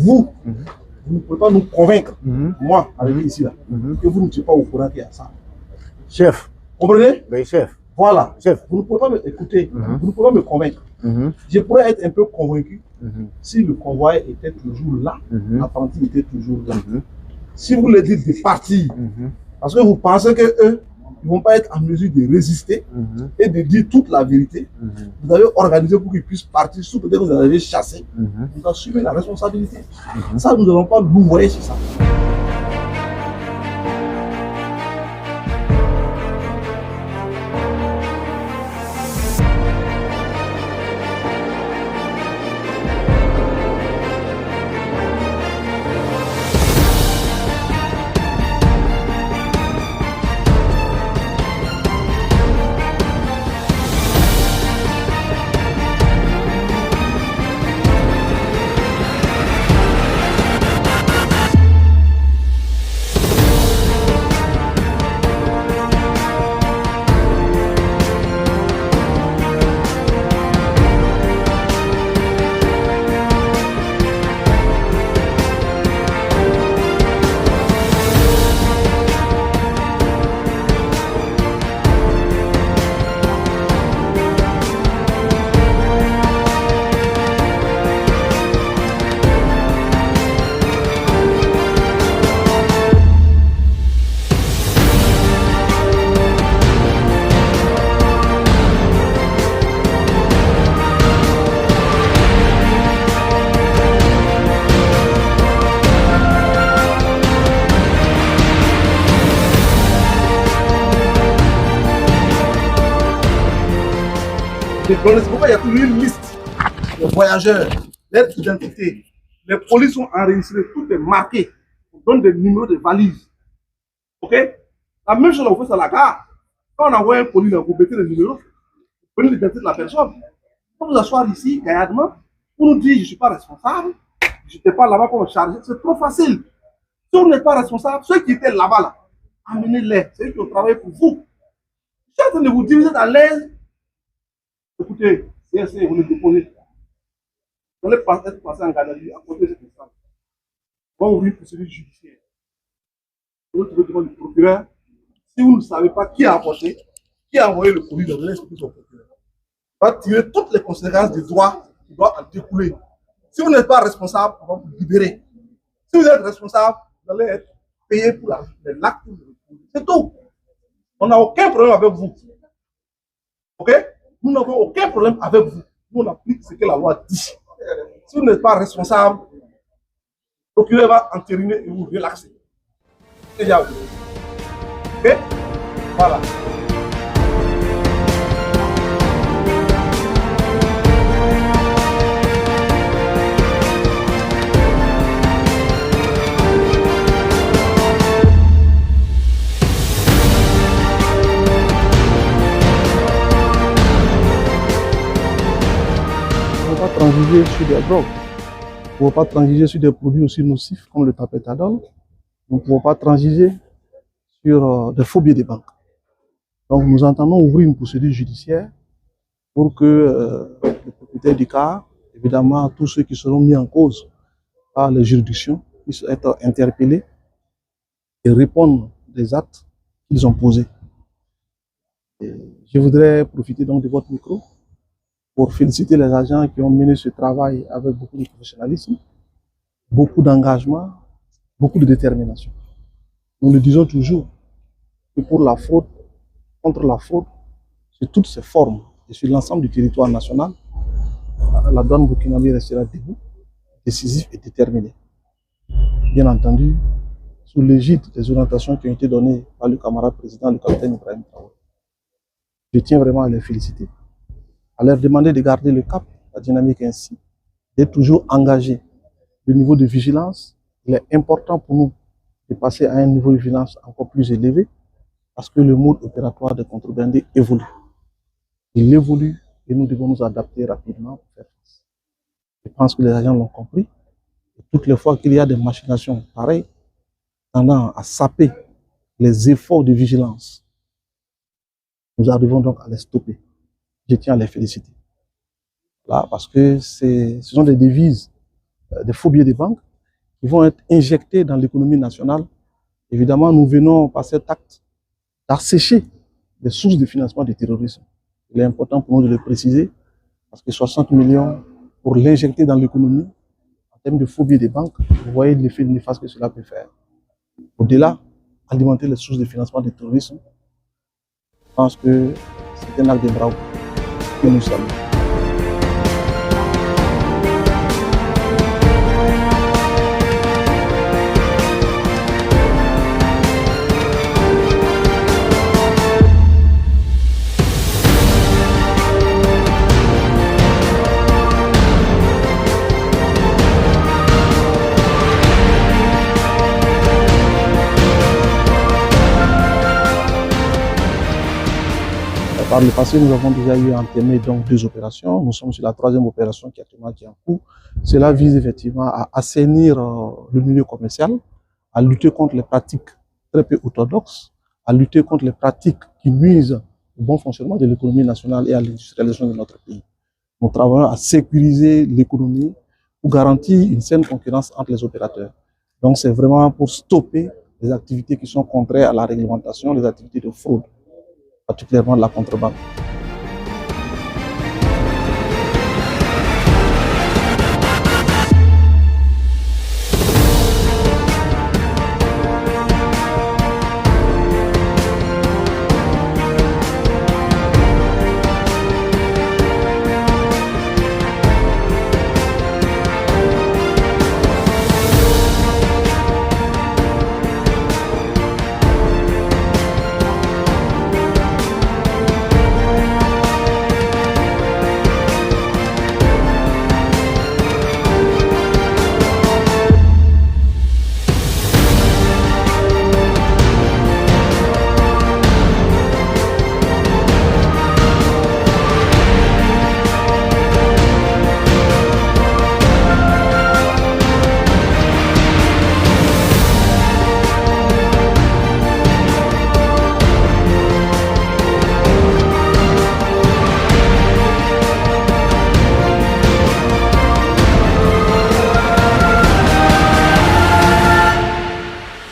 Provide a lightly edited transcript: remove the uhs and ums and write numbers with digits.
vous, vous ne pouvez pas nous convaincre, moi, arrivé ici, là, que vous ne n'êtes pas au courant qu'il y a ça. Chef. Comprenez? Oui, chef. Voilà. Chef. Vous ne pouvez pas m'écouter, vous ne pouvez pas me convaincre. Je pourrais être un peu convaincu si le convoi était toujours là, l'apprenti était toujours là. Si vous le dites de partir, parce que vous pensez qu'eux, ils ne vont pas être en mesure de résister et de dire toute la vérité, vous avez organisé pour qu'ils puissent partir, sous peut-être que vous avez chassé, vous assumez la responsabilité. Ça, nous n'allons pas louvoyer sur ça. C'est pourquoi il y a toujours une liste de voyageurs, leur identité. Les polices sont enregistrées, tout est marqué. On donne des numéros de valises. Ok? La même chose, on fait ça à la gare. Quand on envoie un colis, vous mettez les numéros, vous prenez l'identité de la personne. Quand vous asseoir ici, gaillardement, pour nous dire je ne suis pas responsable, je n'étais pas là-bas pour me charger, c'est trop facile. Si vous n'êtes pas responsable, ceux qui étaient là-bas, là, amenez-les. C'est eux qui ont travaillé pour vous. Je suis en train de vous dire, vous êtes à l'aise. Écoutez, CSC, vous le déposez. Vous allez être passé en garde à vue à côté de cette instance. On va ouvrir une procédure judiciaire. Vous allez trouver devant le procureur. Si vous ne savez pas qui a apporté, qui a envoyé le colis, vous allez expliquer son procureur. On va tirer toutes les conséquences des droits qui doivent en découler. Si vous n'êtes pas responsable, on va vous libérer. Si vous êtes responsable, vous allez être payé pour l'acte. C'est tout. On n'a aucun problème avec vous. Ok? Nous n'avons aucun problème avec vous. Nous, on applique ce que la loi dit. Si vous n'êtes pas responsable, le procureur va entériner et vous relaxer. C'est déjà vous. Ok? Voilà. Transiger sur des drogues. Nous ne pouvons pas transiger sur des produits aussi nocifs comme le tapetadol. Nous ne pouvons pas transiger sur des faux billets de banque. Donc nous entendons ouvrir une procédure judiciaire pour que les propriétaires du car, évidemment tous ceux qui seront mis en cause par les juridictions, puissent être interpellés et répondre des actes qu'ils ont posés. Et je voudrais profiter donc de votre micro pour féliciter les agents qui ont mené ce travail avec beaucoup de professionnalisme, beaucoup d'engagement, beaucoup de détermination. Nous le disons toujours, que pour la fraude, contre la fraude, sur toutes ses formes et sur l'ensemble du territoire national, la douane burkinabé restera debout, décisif et déterminé. Bien entendu, sous l'égide des orientations qui ont été données par le camarade président, le capitaine Ibrahim Traoré. Je tiens vraiment à les féliciter, à leur demander de garder le cap, la dynamique ainsi, d'être toujours engagés. Le niveau de vigilance, il est important pour nous de passer à un niveau de vigilance encore plus élevé parce que le mode opératoire des contrebandiers évolue. Il évolue et nous devons nous adapter rapidement pour faire face. Je pense que les agents l'ont compris. Et toutes les fois qu'il y a des machinations pareilles, tendant à saper les efforts de vigilance, nous arrivons donc à les stopper. Je tiens à les féliciter. Là, parce que ce sont des devises, des faux billets de banque qui vont être injectés dans l'économie nationale. Évidemment, nous venons par cet acte d'assécher les sources de financement du terrorisme. Il est important pour nous de le préciser, parce que 60 millions pour l'injecter dans l'économie, en termes de faux billets des banques, vous voyez l'effet néfaste que cela peut faire. Au-delà, alimenter les sources de financement du terrorisme, je pense que c'est un acte de bravoure que nous saluons. Par le passé, nous avons déjà eu entamé donc 2 opérations. Nous sommes sur la 3e opération qui est en cours. Cela vise effectivement à assainir le milieu commercial, à lutter contre les pratiques très peu orthodoxes, à lutter contre les pratiques qui nuisent au bon fonctionnement de l'économie nationale et à l'industrialisation de notre pays. Nous travaillons à sécuriser l'économie pour garantir une saine concurrence entre les opérateurs. Donc c'est vraiment pour stopper les activités qui sont contraires à la réglementation, les activités de fraude, particulièrement la contrebande.